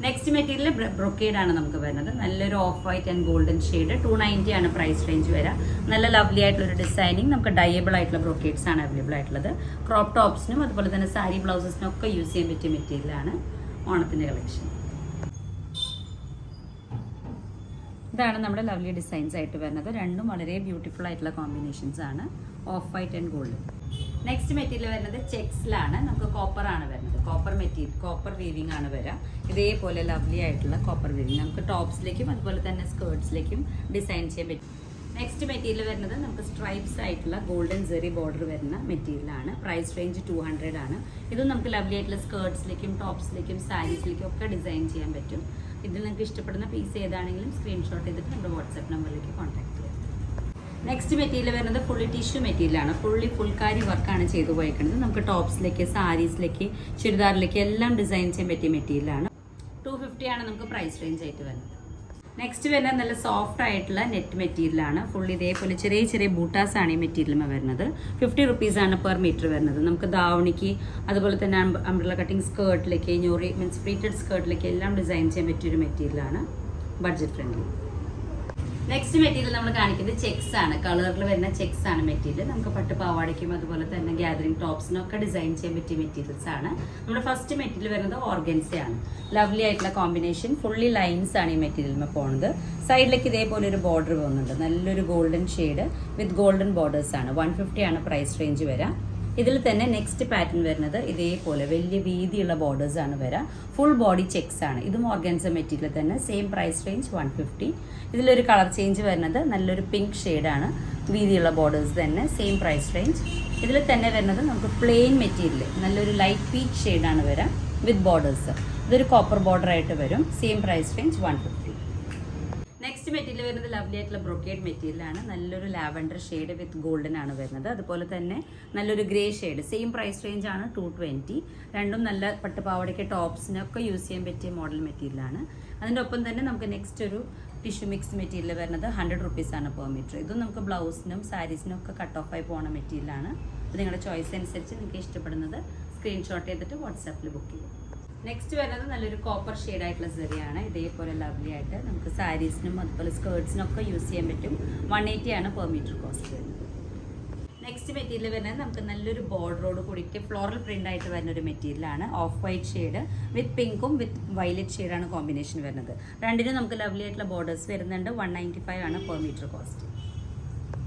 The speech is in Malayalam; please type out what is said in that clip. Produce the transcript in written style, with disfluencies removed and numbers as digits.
നെക്സ്റ്റ് മെറ്റീരിയൽ ബ്രൊക്കേഡ് ആണ് നമുക്ക് വരുന്നത്. നല്ലൊരു of white and golden shade. 290 ആണ് പ്രൈസ് റേഞ്ച് വരിക. നല്ല ലവ്ലി ആയിട്ടുള്ളൊരു ഡിസൈനിങ്. നമുക്ക് ഡയബിൾ ആയിട്ടുള്ള ബ്രൊക്കേഡ്സ് ആണ് അവൈലബിൾ ആയിട്ടുള്ളത്. ക്രോപ്പ് ടോപ്സിനും അതുപോലെ തന്നെ സാരി ബ്ലൗസസിനും ഒക്കെ യൂസ് ചെയ്യാൻ പറ്റിയ മെറ്റീരിയലാണ് ഓണത്തിൻ്റെ കളക്ഷൻ. ഇതാണ് നമ്മുടെ ലവ്ലി ഡിസൈൻസ് ആയിട്ട് വരുന്നത്. രണ്ടും വളരെ ബ്യൂട്ടിഫുൾ ആയിട്ടുള്ള കോമ്പിനേഷൻസ് ആണ്, of white and gold. Next material വരുന്നത് ചെക്സിലാണ്. നമുക്ക് കോപ്പർ ആണ് വരുന്നത്. കോപ്പർ മെറ്റീരിയൽ, കോപ്പർ വീവിംഗ് ആണ് വരിക. ഇതേപോലെ ലവ്ലി ആയിട്ടുള്ള കോപ്പർ വീവിംഗ് നമുക്ക് ടോപ്സിലേക്കും അതുപോലെ തന്നെ സ്കേർട്സിലേക്കും ഡിസൈൻ ചെയ്യാൻ പറ്റും. നെക്സ്റ്റ് മെറ്റീരിയൽ വരുന്നത് നമുക്ക് സ്ട്രൈപ്സ് ആയിട്ടുള്ള ഗോൾഡൻ സെറി ബോർഡർ വരുന്ന മെറ്റീരിയലാണ്. പ്രൈസ് റേഞ്ച് 200 ആണ്. ഇതും നമുക്ക് ലവ്ലി ആയിട്ടുള്ള സ്കേർട്സിലേക്കും ടോപ്സിലേക്കും സാരീസിലേക്കും ഒക്കെ ഡിസൈൻ ചെയ്യാൻ പറ്റും. ഇതിൽ നിങ്ങൾക്ക് ഇഷ്ടപ്പെടുന്ന പീസ് ഏതാണെങ്കിലും സ്ക്രീൻഷോട്ട് ചെയ്തിട്ട് നമ്മുടെ വാട്സാപ്പ് നമ്പറിലേക്ക് കോൺടാക്ട് ചെയ്യാം. നെക്സ്റ്റ് മെറ്റീരിയൽ വരുന്നത് ഫുള്ളി ടിഷ്യൂ മെറ്റീരിയലാണ്. ഫുൾക്കാരി വർക്കാണ് ചെയ്തു പോയിരിക്കുന്നത്. നമുക്ക് ടോപ്സിലേക്ക്, സാരീസിലേക്ക്, ചുരിദാറിലേക്ക് എല്ലാം ഡിസൈൻ ചെയ്യാൻ പറ്റിയ മെറ്റീരിയലാണ്. 250 ആണ് നമുക്ക് പ്രൈസ് റേഞ്ച് ആയിട്ട് വരുന്നത്. നെക്സ്റ്റ് വരുന്നത് നല്ല സോഫ്റ്റ് ആയിട്ടുള്ള നെറ്റ് മെറ്റീരിയലാണ്. ഫുൾ ഇതേപോലെ ചെറിയ ചെറിയ ബൂട്ടാസ് ആണ് ഈ മെറ്റീരിയൽ വരുന്നത്. 50 റുപ്പീസാണ് പെർ മീറ്റർ വരുന്നത്. നമുക്ക് ദാവണിക്ക് അതുപോലെ തന്നെ അംബ്രല കട്ടിങ് സ്കേർട്ടിലേക്ക്, ഞോറി മീൻസ് പ്ലീറ്റഡ് സ്കേർട്ടിലേക്ക് എല്ലാം ഡിസൈൻ ചെയ്യാൻ പറ്റിയൊരു മെറ്റീരിയലാണ്. Budget friendly. നെക്സ്റ്റ് മെറ്റീരിയൽ നമ്മൾ കാണിക്കുന്നത് ചെക്സ് ആണ്. കളറിൽ വരുന്ന ചെക്സ് ആണ് മെറ്റീരിയൽ. നമുക്ക് പട്ട് പാവാടയ്ക്കും അതുപോലെ തന്നെ ഗ്യാദറിംഗ് ടോപ്സിനൊക്കെ ഡിസൈൻ ചെയ്യാൻ പറ്റിയ മെറ്റീരിയൽസ് ആണ്. നമ്മുടെ ഫസ്റ്റ് മെറ്റീരിയൽ വരുന്നത് ഓർഗൻസയാണ്. ലവ്ലി ആയിട്ടുള്ള കോമ്പിനേഷൻ. ഫുള്ളി ലൈൻസ് ആണ് ഈ മെറ്റീരിയലിൽ പോകുന്നത്. സൈഡിലേക്ക് ഇതേപോലെ ഒരു ബോർഡർ പോകുന്നുണ്ട്. നല്ലൊരു ഗോൾഡൻ ഷെയ്ഡ് വിത്ത് ഗോൾഡൻ ബോർഡേഴ്സ് ആണ്. 150 ആണ് പ്രൈസ് റേഞ്ച് വരാം. ഇതിൽ തന്നെ നെക്സ്റ്റ് പാറ്റേൺ വരുന്നത് ഇതേപോലെ വലിയ വീതിയുള്ള ബോർഡേഴ്സ് ആണ് വരാം. ഫുൾ ബോഡി ചെക്സ് ആണ്. ഇതും ഓർഗൻസ മെറ്റീരിയൽ തന്നെ. Same price range 150. ഇതിലൊരു കളർ ചേഞ്ച് വരുന്നത് നല്ലൊരു പിങ്ക് ഷെയ്ഡാണ്. വീതിയുള്ള ബോർഡേഴ്സ് തന്നെ. Same price range. ഇതിൽ തന്നെ വരുന്നത് നമുക്ക് പ്ലെയിൻ മെറ്റീരിയൽ നല്ലൊരു ലൈറ്റ് പീച്ച് ഷെയ്ഡാണ് വരാം വിത്ത് ബോർഡേഴ്സ്. ഇതൊരു കോപ്പർ ബോർഡർ ആയിട്ട് വരും. Same price range 150. Next material വരുന്നത് ലവ്ലി ആയിട്ടുള്ള ബ്രൊക്കേഡ് മെറ്റീരിയലാണ്. നല്ലൊരു ലാവൻഡർ ഷെയ്ഡ് വിത്ത് ഗോൾഡൻ ആണ് വരുന്നത്. അതുപോലെ തന്നെ നല്ലൊരു grey shade. Same price range ആണ് 220. രണ്ടും നല്ല പട്ടുപാവടയ്ക്ക് ടോപ്സിനൊക്കെ യൂസ് ചെയ്യാൻ പറ്റിയ മോഡൽ മെറ്റീരിയലാണ്. അതിൻ്റെ ഒപ്പം തന്നെ നമുക്ക് നെക്സ്റ്റ് ഒരു ടിഷ്യൂ മിക്സ് മെറ്റീരിയൽ വരുന്നത് 100 റുപ്പീസാണ് പെർ മീറ്റർ. ഇതും നമുക്ക് ബ്ലൗസിനും സാരീസിനും ഒക്കെ കട്ട് ഓഫ് ആയി പോകുന്ന മെറ്റീരിയലാണ്. അത് നിങ്ങളുടെ ചോയ്സ് അനുസരിച്ച് നിങ്ങൾക്ക് ഇഷ്ടപ്പെടുന്നത് സ്ക്രീൻഷോട്ട് ചെയ്തിട്ട് വാട്സാപ്പിൽ ബുക്ക് ചെയ്യും. നെക്സ്റ്റ് വരുന്നത് നല്ലൊരു കോപ്പർ ഷെയ്ഡ് ആയിട്ടുള്ള സെറിയാണ്. ഇതേപോലെ ലവ്ലി ആയിട്ട് നമുക്ക് സാരീസിനും അതുപോലെ സ്കേർട്സിനും ഒക്കെ യൂസ് ചെയ്യാൻ പറ്റും. 180 ആണ് പെർ മീറ്റർ കോസ്റ്റ് വരുന്നത്. നെക്സ്റ്റ് മെറ്റീരിയൽ വരുന്നത് നമുക്ക് നല്ലൊരു ബോർഡറോട് കൂടിയിട്ട് ഫ്ലോറൽ പ്രിന്റ് ആയിട്ട് വരുന്ന ഒരു മെറ്റീരിയലാണ്. ഓഫ് വൈറ്റ് ഷെയ്ഡ് വിത്ത് പിങ്കും വിത്ത് വയലറ്റ് ഷെയ്ഡാണ് കോമ്പിനേഷൻ വരുന്നത്. രണ്ടിനും നമുക്ക് ലവ്ലി ആയിട്ടുള്ള ബോർഡേഴ്സ് വരുന്നുണ്ട്. 195 ആണ് പെർ മീറ്റർ കോസ്റ്റ്.